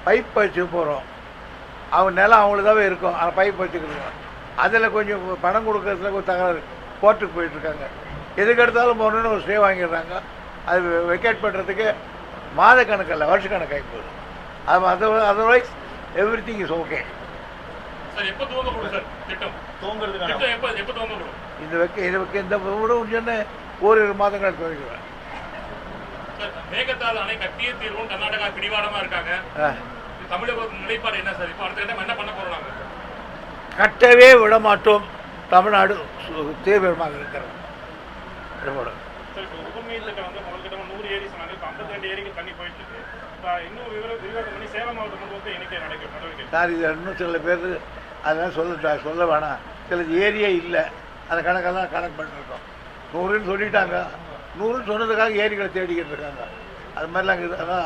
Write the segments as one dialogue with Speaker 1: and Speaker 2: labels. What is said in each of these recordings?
Speaker 1: Pipe வச்சு போகிறோம். அவங்க நிலம் அவங்களுக்காகவே இருக்கும், அந்த பைப் வச்சுக்கிறோம். அதில் கொஞ்சம் பணம் கொடுக்கறதுல கொஞ்சம் தகராறு, கோர்ட்டுக்கு போயிட்டுருக்காங்க. எதுக்கு எடுத்தாலும் போகணுன்னு ஒரு ஸ்டே வாங்கிடுறாங்க. அது வெக்கேட் பண்ணுறதுக்கு மாத கணக்கில் வருஷக்கணக்கு ஆகி போகுது. Otherwise every thing is okay. இந்த சொன்ன ஓரிரு மாதங்கள் துவங்குவேன்.
Speaker 2: மேகதாது அணை கட்டியே தீர்வும் கர்நாடகா பிடிவாதமா இருக்காங்க. தமிழக நிலைப்பாடு என்ன சார்? இப்போ அடுத்த கட்டம் என்ன பண்ண போறோம்?
Speaker 1: கட்டவே விட மாட்டோம். தமிழ்நாடு தீவிரமாக இருக்கிறது.
Speaker 2: உபநீர் திட்டம் வந்து முதல் கட்டமாக 100 ஏரி சொன்னாங்க. இப்போ 52 ஏரிக்கு தண்ணி போயிட்டு இருக்கு. இன்னும் விரிவாக்கம் பண்ணி சேலம் மாவட்டம் முழுவதும் எண்ணிக்கை நடவடிக்கை
Speaker 1: சார், இது இன்னும் சில பேர் அதெல்லாம் சொல்ல வேணாம். சில ஏரியே இல்லை, அந்த கணக்கெல்லாம் கணக்கு பண்ணிருக்கோம். 100ன்னு சொல்லிட்டாங்க. 100ன்னு சொன்னதுக்காக ஏரிகளை தேடிக்கிட்டு இருக்காங்க. அது மாதிரிலாம் இருக்குது. ஆனால்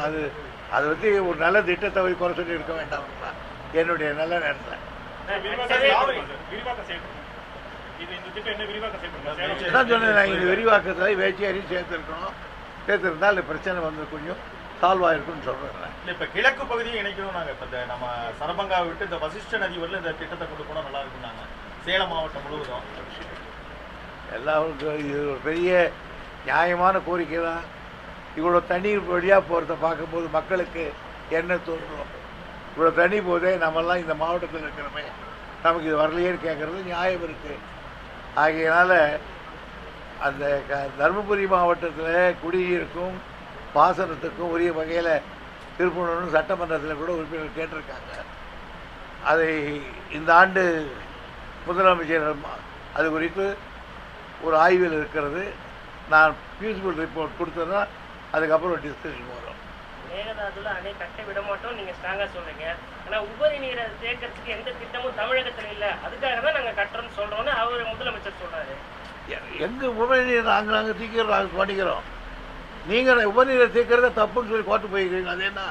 Speaker 1: அது வந்து ஒரு நல்ல திட்டத்தை குறை சொல்லி இருக்க வேண்டாம் என்னுடைய நல்ல நேரத்தில். தான் சொன்னேன், நான் இது விரிவாக்கத்தில் வேச்சியாரியும் சேர்த்துருக்கணும். சேர்த்துருந்தால் இந்த பிரச்சனை வந்து கொஞ்சம் சால்வ் ஆகிருக்குன்னு சொல்கிறேன்.
Speaker 3: இல்லை, இப்போ கிழக்கு பகுதியை இணைக்கணும். நாங்கள் இப்போ நம்ம சரபங்காவை விட்டு இந்த வசிஷ்ட நதி வரல இந்த திட்டத்தை கொண்டு போனால் நல்லா இருக்குன்னாங்க. சேலம் மாவட்டம் முழுவதும்
Speaker 1: எல்லாருக்கும் இது ஒரு பெரிய நியாயமான கோரிக்கை தான். இவ்வளோ தண்ணீர் வழியாக போகிறத பார்க்கும்போது மக்களுக்கு என்ன தோன்றும்? இவ்வளோ தண்ணி போதே நம்மெல்லாம் இந்த மாவட்டத்தில் இருக்கிறோமே, நமக்கு இது வரலையேன்னு கேட்குறது நியாயம் இருக்குது. ஆகையினால் அந்த தருமபுரி மாவட்டத்தில் குடிநீருக்கும் பாசனத்துக்கும் உரிய வகையில் திருப்பணும்னு சட்டமன்றத்தில் கூட உறுப்பினர்கள் கேட்டிருக்காங்க. அதை இந்த ஆண்டு முதலமைச்சர் அது குறித்து ஒரு ஆய்வில் இருக்கிறது. நான் ஃபியூசிபிள் ரிப்போர்ட் கொடுத்தேன்னா அதுக்கப்புறம் டிஸ்கஷன் வரும்.
Speaker 4: மேகதாதுல அணை கட்ட விட மாட்டோம் நீங்கள் ஸ்ட்ராங்காக சொல்கிறீங்க. ஆனால் உபரி நீரை சேர்க்கறதுக்கு எந்த திட்டமும் தமிழகத்தில் இல்லை, அதுக்காக தான் நாங்கள் கட்டுறோம்னு சொல்கிறோன்னு அவர் முதலமைச்சர் சொல்கிறாரு.
Speaker 1: எங்கள் உபரி நீரை நாங்கள் தீக்கிறோம், நாங்கள் பண்ணிக்கிறோம். நீங்கள் உபரிநீரை தீர்க்கிறத தப்புன்னு சொல்லி கோர்ட்டு போயிருக்கீங்க. அது என்ன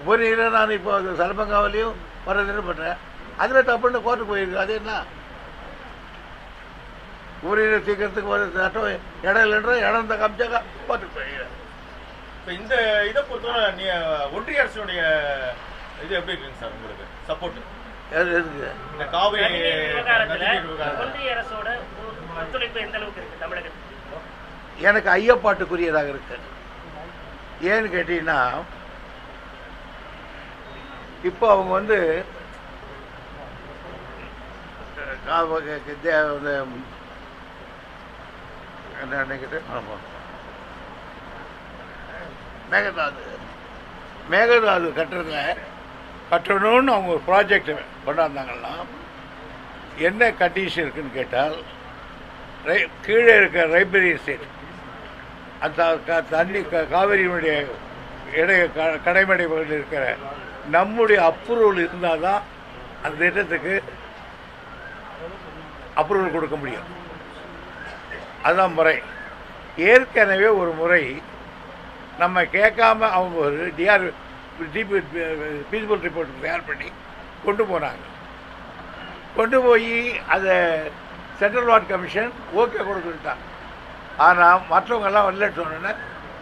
Speaker 1: உபரிநீரை நான் இப்போ சலபங்காவிலையும் வர்றதுன்னு பண்ணுறேன், அதில் தப்புன்னு கோர்ட்டுக்கு போயிருக்கேன். அது என்ன உபரிநீரை தீர்க்கிறதுக்கு ஒரு சட்டம் இடம் இல்லைன்ற இடம் தான் காமிச்சாக்கா கோர்ட்டுக்கு போயிருக்கேன்.
Speaker 3: இப்போ இந்த இதை பொறுத்தவரை ஒன்றிய அரசுடைய இது எப்படி இருக்குங்க சார் உங்களுக்கு சப்போர்ட்?
Speaker 1: எதுக்கு
Speaker 3: இந்த காவிரி
Speaker 4: ஒன்றிய அரசோட ஒத்துழைப்பு எந்த அளவுக்கு இருக்குது தமிழகத்துக்கு?
Speaker 1: எனக்கு ஐயப்பாட்டுக்குரியதாக இருக்கு. ஏன்னு கேட்டீங்கன்னா, இப்போ அவங்க வந்து மேகதாது கட்டணும்னு அவங்க ஒரு ப்ராஜெக்ட் கொண்டாந்தாங்கன்னா என்ன கண்டிஷன் இருக்குன்னு கேட்டால், கீழே இருக்க ரைப்ரரி ஸ்டேட் அந்த தண்ணி காவிரியினுடைய கடைமடை பகுதியில் இருக்கிற நம்முடைய அப்ரூவல் இருந்தால் தான் அந்த திட்டத்துக்கு அப்ரூவல் கொடுக்க முடியும். அதுதான் முறை. ஏற்கனவே ஒரு முறை நம்ம கேட்காம அவங்க ஒரு ஃபீஸிபிள் ரிப்போர்ட் தயார் பண்ணி கொண்டு போனாங்க. கொண்டு போய் அதை சென்ட்ரல் வாட்டர் கமிஷன் ஓகே கொடுத்துட்டாங்க. ஆனால் மற்றவங்கெல்லாம் வரலன்னு சொன்னோன்னே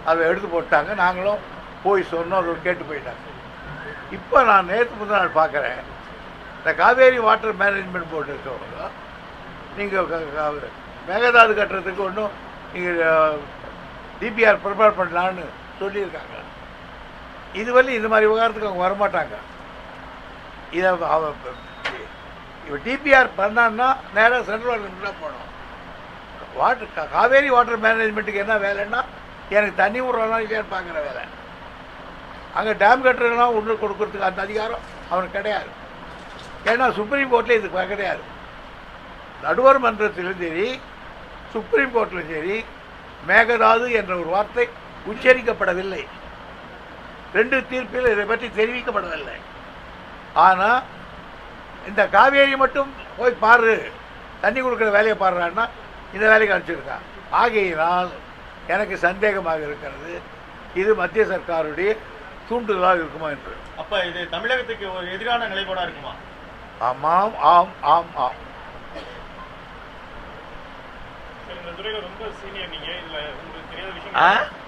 Speaker 1: அதை எடுத்து போட்டாங்க. நாங்களும் போய் சொன்னோம், அதை கேட்டு போயிட்டாங்க. இப்போ நான் நேற்று முதல் நாள் பார்க்குறேன், இந்த காவேரி வாட்டர் மேனேஜ்மெண்ட் போர்டு இருக்கவங்க நீங்கள் மேகதாது கட்டுறதுக்கு ஒன்றும் நீங்கள் டிபிஆர் ப்ரிப்பேர் பண்ணலான்னு சொல்லியிருக்காங்க. இதுவரை இந்த மாதிரி விவகாரத்துக்கு அவங்க வரமாட்டாங்க. இதை இப்போ டிபிஆர் பண்ணான்னா நேராக சென்ட்ரல் வாட்டர் தான் போகணும். காவேரி வாட்டர் மேனேஜ்மெண்ட்டுக்கு என்ன வேலைன்னா, எனக்கு தண்ணி விட்றலாம் இல்லையான்னு பார்க்குற வேலை. அங்கே டேம் கட்டுறதுனா ஒன்று கொடுக்கறதுக்கு அந்த அதிகாரம் அவனுக்கு கிடையாது. ஏன்னா சுப்ரீம் கோர்ட்டில் இதுக்கு கிடையாது. நடுவர் மன்றத்திலும் சரி சுப்ரீம் கோர்ட்டிலும் சரி மேகதாது என்ற ஒரு வார்த்தை உச்சரிக்கப்படவில்லை. 2 தீர்ப்பில் இதை பற்றி தெரிவிக்கப்படவில்லை. ஆனால் இந்த காவேரி மட்டும் போய் பாரு, தண்ணி கொடுக்குற வேலையை பாடுறான்னா இந்த வேலைக்கு அனுப்பிச்சிருக்கான். ஆகையினால் எனக்கு சந்தேகமாக இருக்கிறது, இது மத்திய சர்க்காருடைய தூண்டுதலாக இருக்குமா என்று.
Speaker 3: அப்போ இது தமிழகத்துக்கு ஒரு எதிரான நிலைப்பாடாக இருக்குமா?
Speaker 1: ஆமாம், ஆம், ஆம், ஆம்.
Speaker 2: இந்த துறையில் ரொம்ப சீனியர் நீங்கள், இதில் உங்களுக்கு தெரியாத விஷயம்,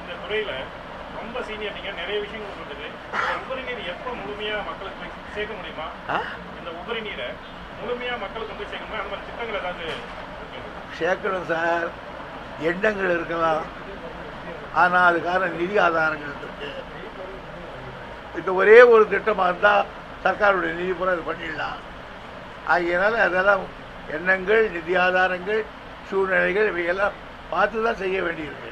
Speaker 2: இந்த துறையில் ரொம்ப சீனியர் நீங்கள், நிறைய விஷயங்கள் சொல்லுது. உபரி நீர் எப்போ முழுமையா மக்களுக்கு போய் சேர்க்க முடியுமா? இந்த உபரி நீரை முழுமையா மக்களுக்கு போய் சேர்க்க முடியுமா? அந்த மாதிரி திட்டங்கள் ஏதாவது
Speaker 1: சேர்க்கணும் சார். எண்ணங்கள் இருக்கலாம், ஆனால் அதுக்கான நிதி ஆதாரங்கள் இருக்கு. இது ஒரே ஒரு திட்டமாக இருந்தால் சர்க்காருடைய நிதி பூரா இது பண்ணிடலாம். ஆகையினால அதெல்லாம் எண்ணங்கள், நிதி ஆதாரங்கள், சூழ்நிலைகள் இவையெல்லாம் பார்த்து தான் செய்ய வேண்டியிருக்கு.